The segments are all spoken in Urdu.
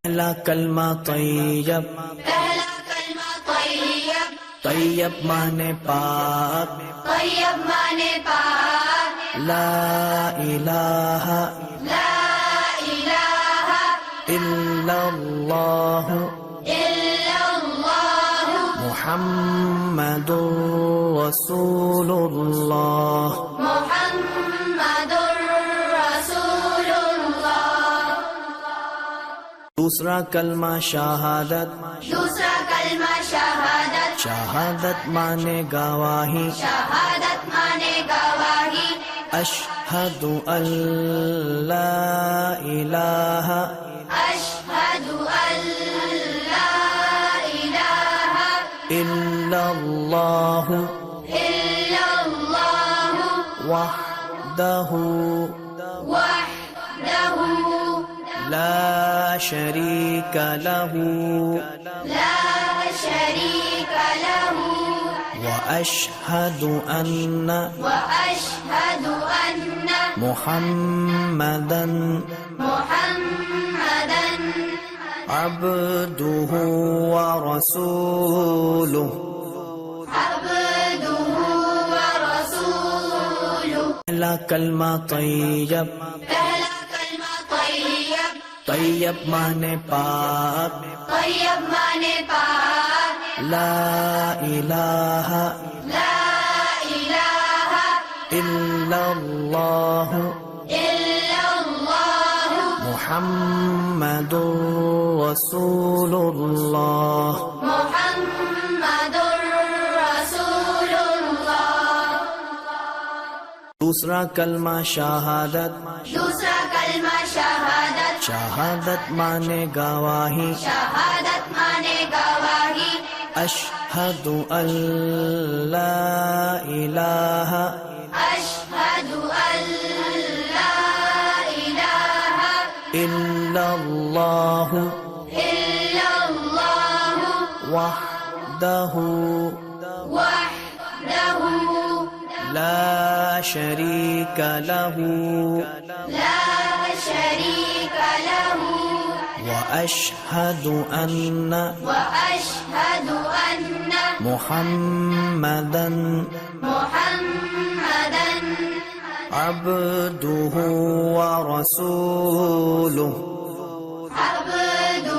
پہلا کلمہ طیب، پہلا کلمہ طیب، طیب مانے پاک، طیب مانے پاک، لا الہ لا الہ الا اللہ الا اللہ محمد رسول اللہ۔ محمد رسول اللہ۔ دوسرا کلمہ شہادت، دوسرا کلمہ شہادت، شہادت مانے گواہی، شہادت مانے گواہی، اشہد ان لا الہ اشہد ان لا الہ الا اللہ الا اللہ وحدہ وحدہ لا شریک لہ لا شریک لہ واشہد ان واشہد ان محمدا محمدا عبدہ ورسولہ۔ عبدہ ورسولہ۔ پہلا کلمہ طیب، پہلا کلمہ طیب، طیب مانے پاک، طیب مانے پاک، لا الہ لا الہ الا اللہ الا اللہ محمد رسول اللہ۔ محمد رسول اللہ۔ دوسرا کلمہ شہادت، دوسرا کلمہ شہادت، شہادت مانے گواہی، شہادت مانے گواہی، اشہد ان لا الہ اشہد ان لا الہ الا اللہ الا اللہ وحدہ وحدہ لا شریک لہ لا شریک لہ واشہد ان واشہد ان محمدا محمدا عبدہ ورسولہ۔ عبدہ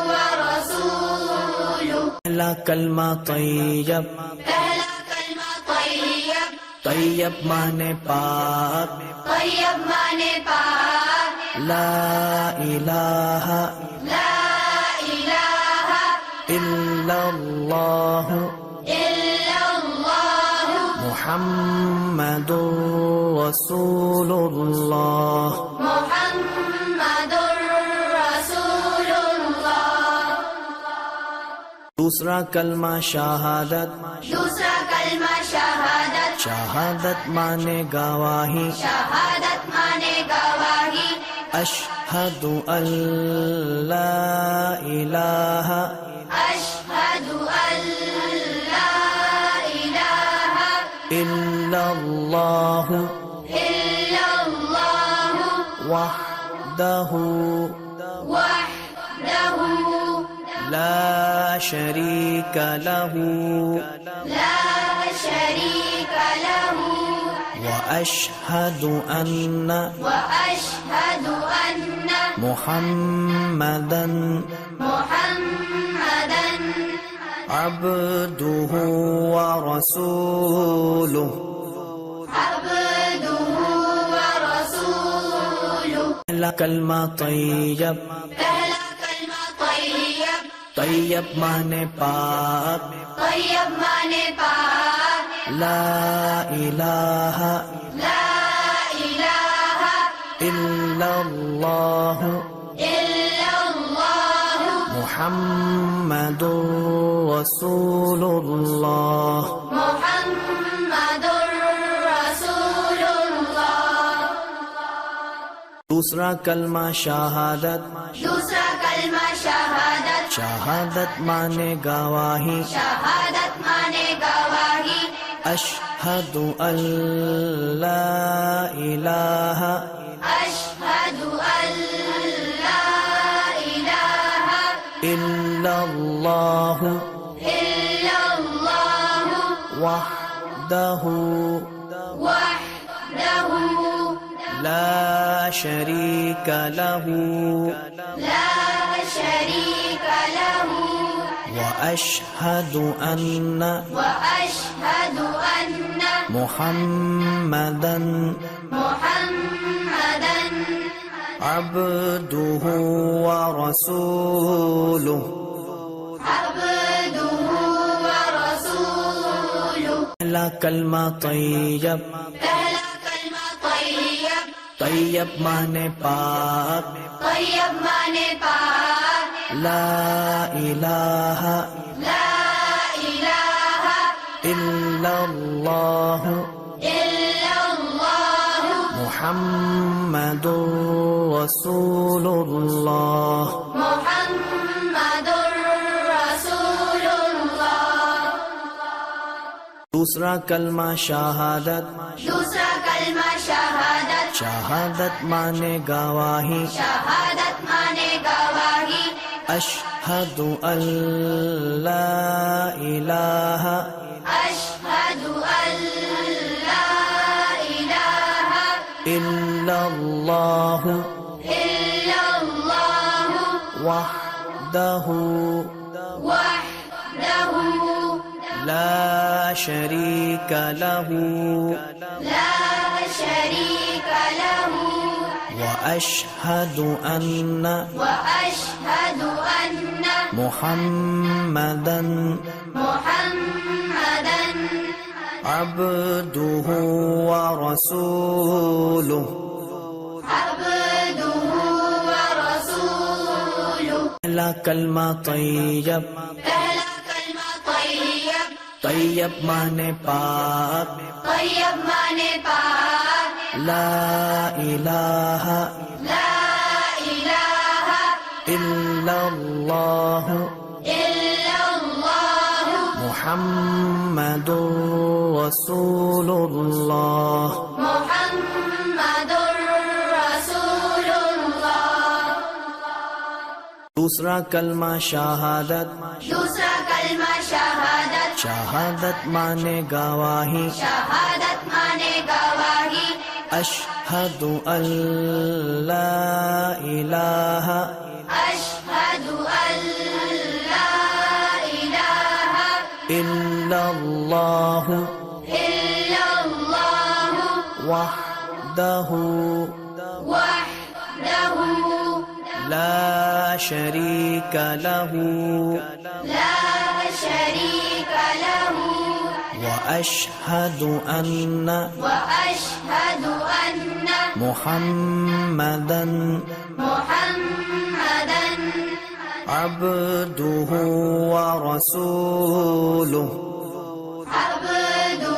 ورسولہ۔ پہلا کلمہ طیب، پہلا کلمہ طیب، طیب مانے پاک، طیب مانے پاک، لا الہ لا الہ الا اللہ الا اللہ محمد رسول اللہ۔ محمد رسول اللہ۔ دوسرا کلمہ شہادت، دوسرا کلمہ شہادت، شہادت مانے گواہی، شہادت مانے گواہی، اشہد ان لا الہ اشہد ان لا الہ الا اللہ الا اللہ وحدہ وحدہ لا شریک لہ لا شریک لہ واشہد ان واشہد ان محمدا محمدا عبدہ ورسولہ۔ عبدہ ورسولہ۔ پہلا کلمہ طیب، پہلا کلمہ طیب، طیب مانے پاک، طیب مانے پاک، لا الہ لا الہ الا اللہ الا اللہ محمد رسول اللہ۔ محمد رسول اللہ۔ دوسرا کلمہ شہادت، دوسرا کلمہ شہادت، شہادت مانے گواہی، شہادت مانے گواہی، اشہد ان لا الہ اشہد ان لا الہ إلا الله إلا الله وحده وحده لا شريك له لا شريك له وأشهد أن وأشهد أن محمدا محمدا عبده ورسوله عبده ورسوله پہلا کلمہ طیب پہلا کلمہ طیب طیب معنی پاک طیب معنی پاک لا الہ لا الہ الا اللہ الا اللہ محمد رسول اللہ محمد رسول اللہ دوسرا کلمہ شہادت دوسرا کلمہ شہادت شہادت معنی گواہی شہادت مانے گواہی اشہد ان لا الہ اشہد ان لا الہ الا اللہ الا اللہ وحدہ وحدہ لا شریک لہ لا شریک له واشہد ان واشهد ان محمدا محمدا عبده ورسوله عبده ورسوله پہلا کلمہ طیب پہلا کلمہ طیب طیب معنی پاک طیب مانے پاک لا الہ لا الہ الا اللہ الا اللہ محمد رسول اللہ محمد رسول اللہ دوسرا کلمہ شہادت دوسرا کلمہ شہادت شہادت معنی گواہی شہادت مانے گواہی اشہد ان لا الہ اشہد ان لا الہ الا اللہ الا اللہ وحدہ وحدہ لا شریک لہ لا شریک له واشہد ان واشهد ان محمدا محمدا عبده ورسوله عبده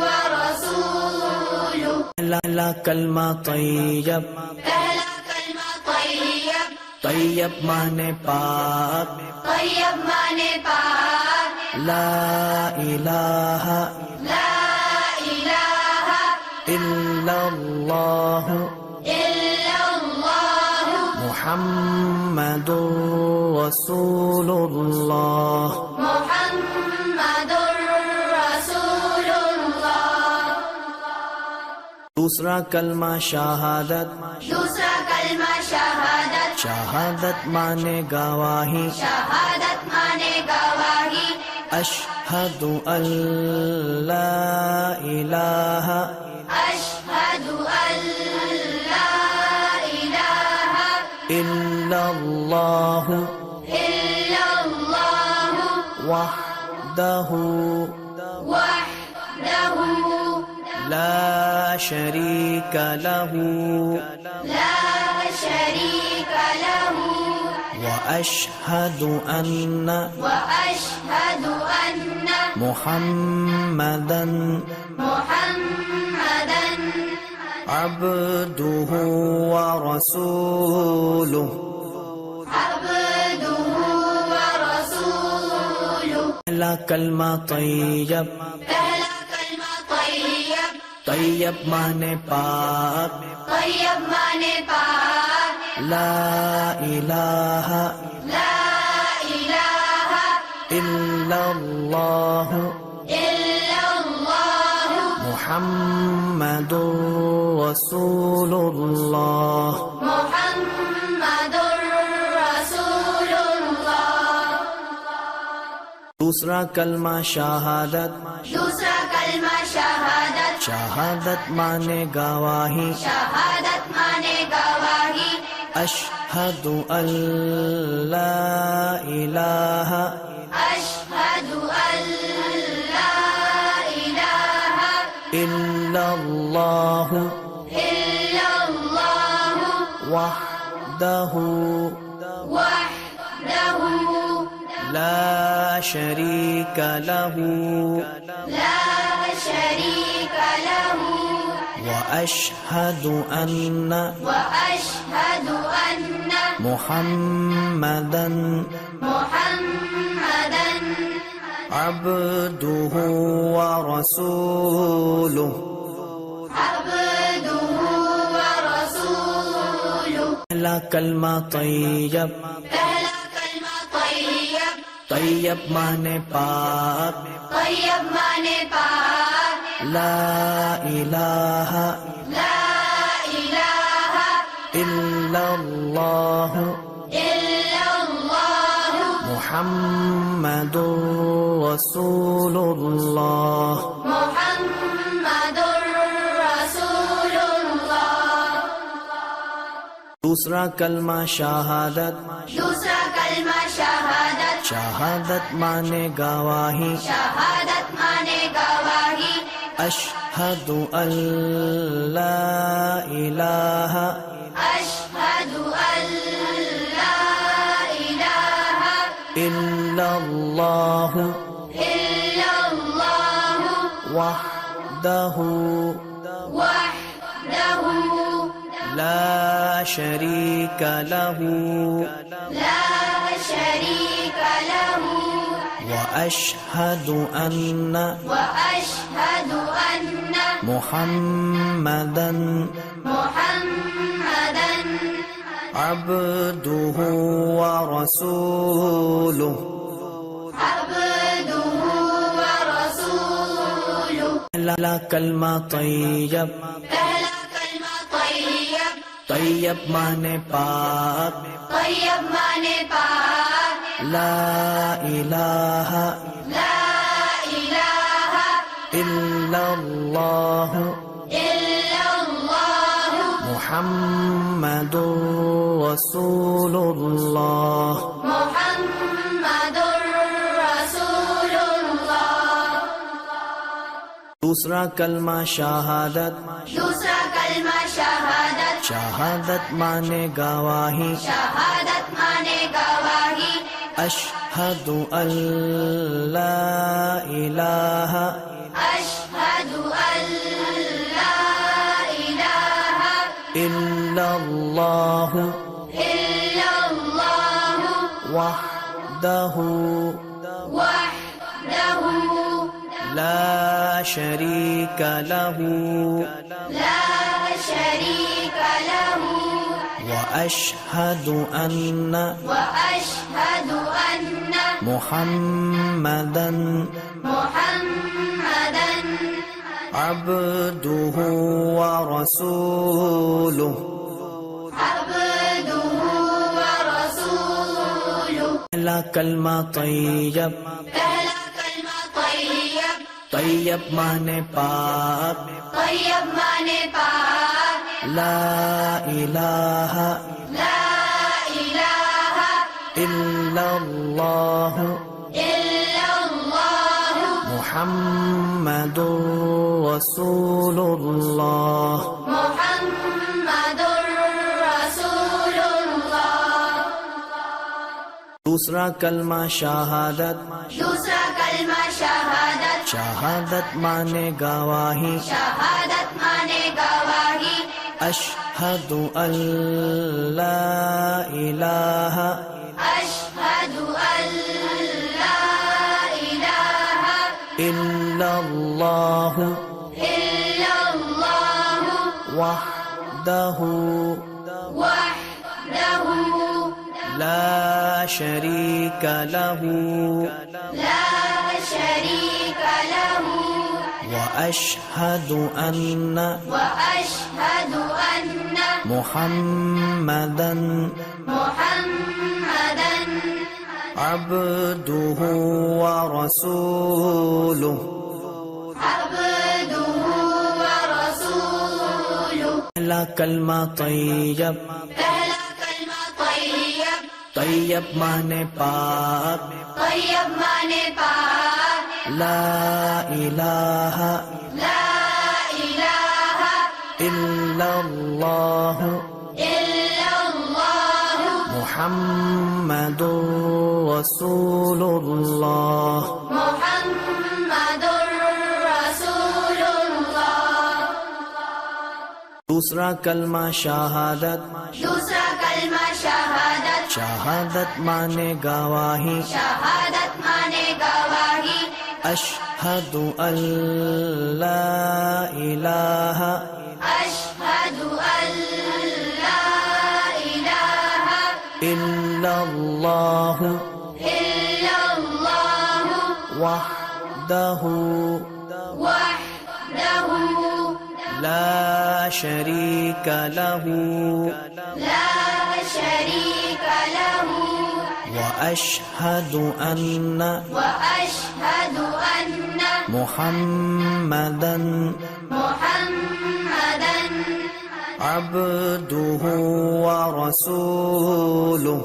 ورسوله پہلا کلمہ طیب پہلا کلمہ طیب طیب معنی پاک طیب مانے پاک لا الہ لا الہ الا اللہ الا اللہ محمد رسول اللہ محمد رسول اللہ دوسرا کلمہ شہادت دوسرا کلمہ شہادت شہادت معنی گواہی شہادت مانے گواہی اشہد ان لا الہ اشہد ان لا الہ الا اللہ الا اللہ وحدہ وحدہ لا شریک لہ لا شریک له واشہد ان واشهد ان محمدا محمدا عبده ورسوله عبده ورسوله پہلا کلمہ طیب پہلا کلمہ طیب طیب معنی پاک طیب مانے پاک لا الہ لا الله إلا الله محمد رسول الله محمد رسول الله دوسرا کلمہ شہادت دوسرا کلمہ شہادت شہادت مانے گواہی شہادت مانے گواہی اشہد ان لا الہ أشهد أن لا إله الا اللہ إلا الله وحدہ وحده لا شریک لہ لا شريك له واشہد ان وأشهد أن محمدا محمدا عبدہ ورسولہ عبده ورسوله پہلا کلمہ طیب پہلا کلمہ طیب طیب مانے پاک طیب مانے پاک لا الہ لا إله الا اللہ إلا الله محمد رسول اللہ محمد رسول الله دوسرا کلمہ شہادت دوسرا کلمہ شہادت شہادت مانے گواہی شہادت مانے گواہی اشہد ان لا الہ أشهد أن لا إله الا اللہ إلا الله وحدہ وحده لا شریک لہ لا شريك له واشہد ان وأشهد أن محمدا محمدا عبدہ ورسولہ عبده ورسوله پہلا کلمہ طیب پہلا کلمہ طیب طیب مانے پاک طیب مانے پاک لا الہ لا إله الا اللہ إلا الله محمد رسول اللہ محمد رسول الله دوسرا کلمہ شہادت دوسرا کلمہ شہادت شہادت مانے گواہی شہادت مانے گواہی اشہد ان لا الہ أشهد أن لا إله الا اللہ إلا الله وحدہ وحده لا شریک لہ لا شريك له واشہد ان وأشهد أن محمدا محمدا عبدہ ورسولہ عبده ورسوله پہلا کلمہ طیب پہلا کلمہ طیب طیب مانے پاک طیب مانے پاک لا الہ لا إله الا اللہ إلا الله محمد رسول اللہ محمد رسول الله دوسرا کلمہ شہادت دوسرا کلمہ شہادت شہادت مانے گواہی شہادت مانے گواہی اشہد ان لا الہ أشهد أن لا إله الا اللہ إلا الله وحدہ وحده لا شریک لہ لا شريك له وأشهد أن وأشهد أن محمدا محمدا عبده ورسوله عبده ورسوله پہلا کلمہ طیب، پہلا کلمہ طیب، طیب مانے پاک، طیب مانے پاک، لا الہ لا الہ الا اللہ الا اللہ محمد رسول اللہ. محمد رسول اللہ. دوسرا کلمہ شہادت، دوسرا کلمہ شہادت، شہادت مانے گواہی، شہادت مانے گواہی، اشہد ان لا الہ اشہد ان لا الہ الا اللہ الا اللہ وحدہ وحدہ لا شریک لہ لا شریک لہ واشہد ان واشہد ان محمدا محمدا عبدہ ورسولہ